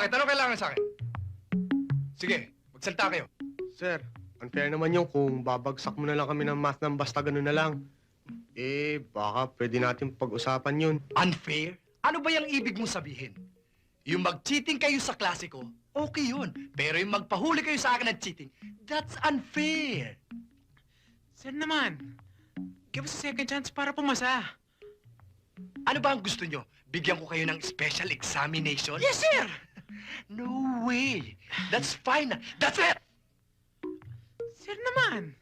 Bakit? Ano kailangan sa akin? Sige, magsalita kayo. Sir, unfair naman yung kung babagsak mo na lang kami ng math ng basta ganun na lang. Baka pwede natin pag-usapan yun. Unfair? Ano ba yung ibig mong sabihin? Yung mag-cheating kayo sa klase ko, okay yun. Pero yung magpahuli kayo sa akin ng cheating, that's unfair. Sir naman, give us a second chance para pumasa. Ano ba ang gusto nyo? Bigyan ko kayo ng special examination? Yes, sir! No way! That's fine! That's it! Sir naman,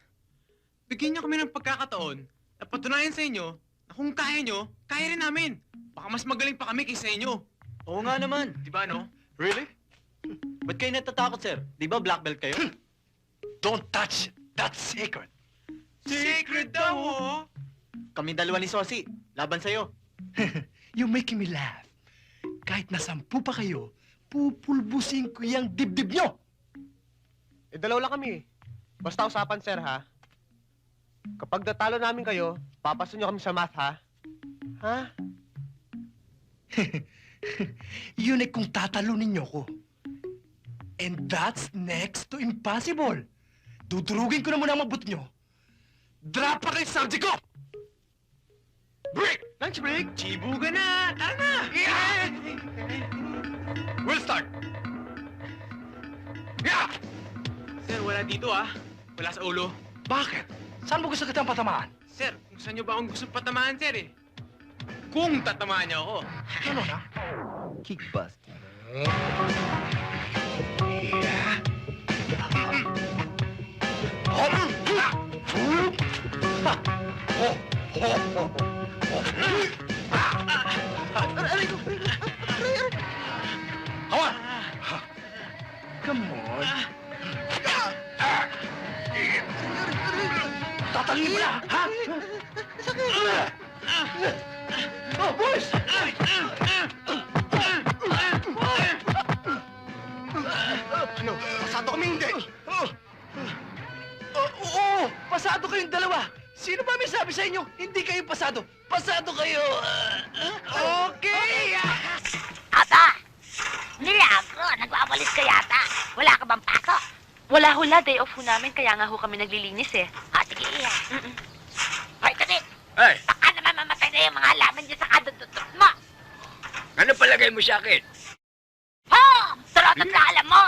bigyan niyo kami ng pagkakataon na patunayan sa inyo na kung kaya nyo, kaya rin namin. Baka mas magaling pa kami kaysa inyo. Oo nga naman. Di ba, no? Really? Ba't kayo natatakot, sir? Di ba black belt kayo? Don't touch! That's sacred! Sacred daw, oh! Kami dalawa ni Sosi. Laban sa'yo. You're making me laugh. Kahit na 10 pa kayo, pupulbusin ko yung dibdib nyo! Dalaw lang kami. Basta usapan, sir, ha? Kapag natalo namin kayo, papaso nyo kami sa math, ha? Ha? Yun ay kung tatalunin nyo ko. And that's next to impossible. Dudurugin ko na muna ang mabut nyo. Drop pa kayo sa subject ko! Break! Lunch break? Chibuga na! Tara na! Yeah! We'll start! Yeah! Sir, wala dito, ah. Wala sa ulo. Bakit? Saan mo gusto kitang patamaan? Sir, kung saan nyo ba akong gusto patamaan, sir, eh? Kung tatamaan niyo ako. Ano na? Kickbusting. Come on! Come on! Tatalin mo na, ha? Oh, boys! Ano? Pasado kami hindi! Oo! Pasado kayong dalawa! Sino ba may sabi sa inyo? Hindi kayo pasado! Pasado kayo! Okay! Ata! Milagro! Nagwawalis ka yata! Wala ka bang pasok? Wala hula, day off ho namin, kaya nga ho kami naglilinis eh. Sige. Hoy, Kadit! Ay, Baka naman mamatay na yung mga halaman dyan sa kadututot mo! ano palagay mo sa akin? Ho! Turotot na alam mo!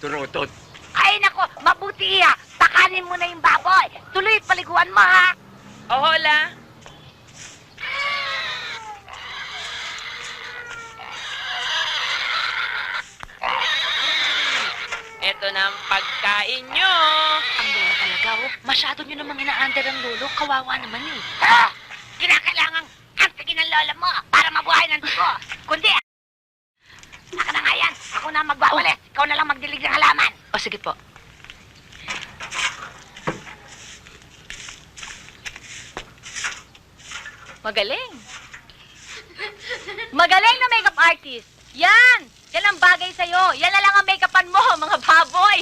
Turotot. Ay, nako! Mabuti ha! Pakanin mo na yung baboy! Tuloy paliguan mo ha! O, hola! Ito na ang pagkain nyo! Ang lola talaga, oh. Masyado nyo namang ina-under ang lolo. Kawawa naman eh. Ha! Kinakailangang antigin ng lola mo para mabuhay ng dugo! Kundi, saka na nga yan! Ako na ang magwawalis! Ikaw na lang magdilig ng halaman! O, sige po. Magaling. Magaling na makeup artist. Yan! Yan ang bagay sa'yo. Yan na lang ang make-upan mo, mga baboy.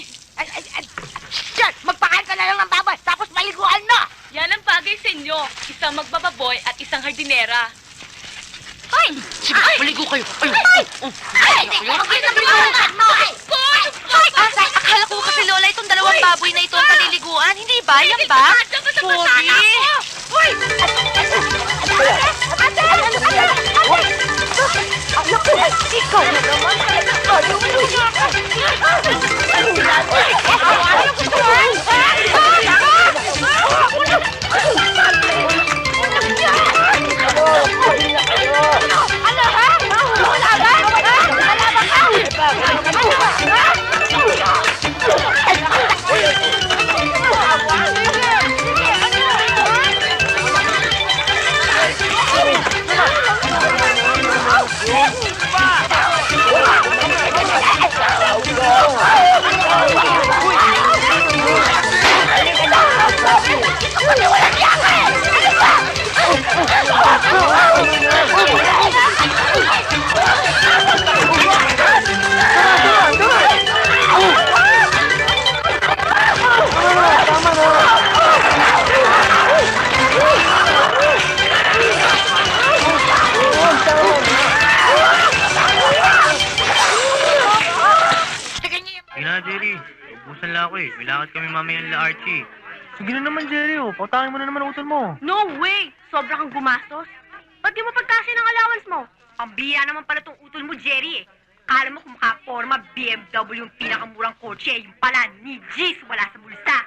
Shit! Magpakain ka na lang ng baboy, tapos maliguan mo! Yan ang bagay sa inyo. Isang magbababoy at isang hardinera. Ay! Sige, maligo kayo. Ay! Hindi na bilungan mo! Ay! Akala ko kasi lola itong dalawang baboy na ito ang paliliguan. Hindi ba? Yan ba? Sorry. Uy! Ate! Ikaw na naman! ako eh. May lakad kami mamaya nila Archie. Sige na naman, Jerry. Oh. Pautangin mo na naman ang utol mo. No way! Sobra kang gumastos. Ba't di mo pagkasya ng allowance mo? Pambiya naman pala tong utol mo, Jerry eh. Kala mo kung makaporma, BMW yung pinakamurang kotse. Yung pala, ni G's wala sa bulsa.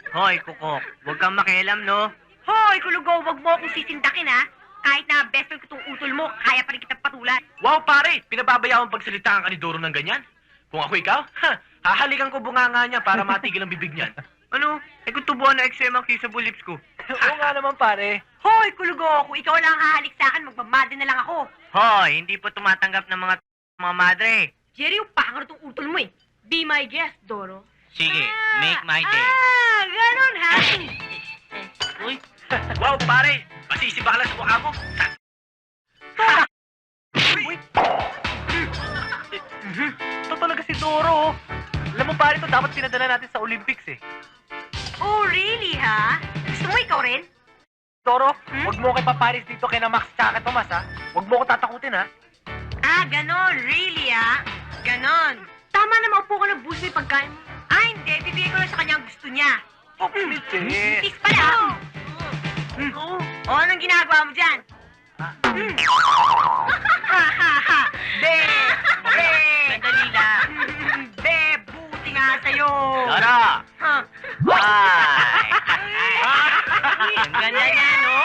Hoy, Kukok. Huwag kang makialam, no? Hoy, kulugo, wag mo akong sisindakin ha. Kahit na best friend ko tong utol mo, kaya pa rin kitang patulan. Wow, pare! Pinababayaan pagsalitaan ka ni Doro ng ganyan? Kung ako ikaw, hahalikan ko bunganga niya para matigil ang bibig niyan. Ano? Eh kung tubuan na XM ang kissable lips ko. Oo nga naman, pare. Hoy, kulugo, kung ikaw lang ang hahalik sa akin, magmamade na lang ako. Hoy, hindi po tumatanggap ng mga madre. Jerry, yung pangar tong utol mo eh. Be my guest, Doro. Sige, make my day. Ah, ganun ha. Uy, Wow, pare! Masisiba ka lang sa mukha mo. ito talaga si Doro. Alam mo pare, ito dapat pinadala natin sa Olympics eh. Oh, really ha? Gusto mo ikaw rin? Doro, huwag mo kay paparis dito kay na Max tsaka kay Tomas ha. Huwag mo ko tatakutin ha. Ah, ganon. Really ha? Ganon. Tama na maupo ka ng bus may pagkain mo. Ah, hindi. Bibigay ko lang sa kanya ang gusto niya. Tis pala. O, anong ginagawa mo dyan? Ha, ha, ha. Be! Be! Sandali lang. Be! Buti nga sa'yo. Doro! Ha? Bye! Ang ganda niya, no?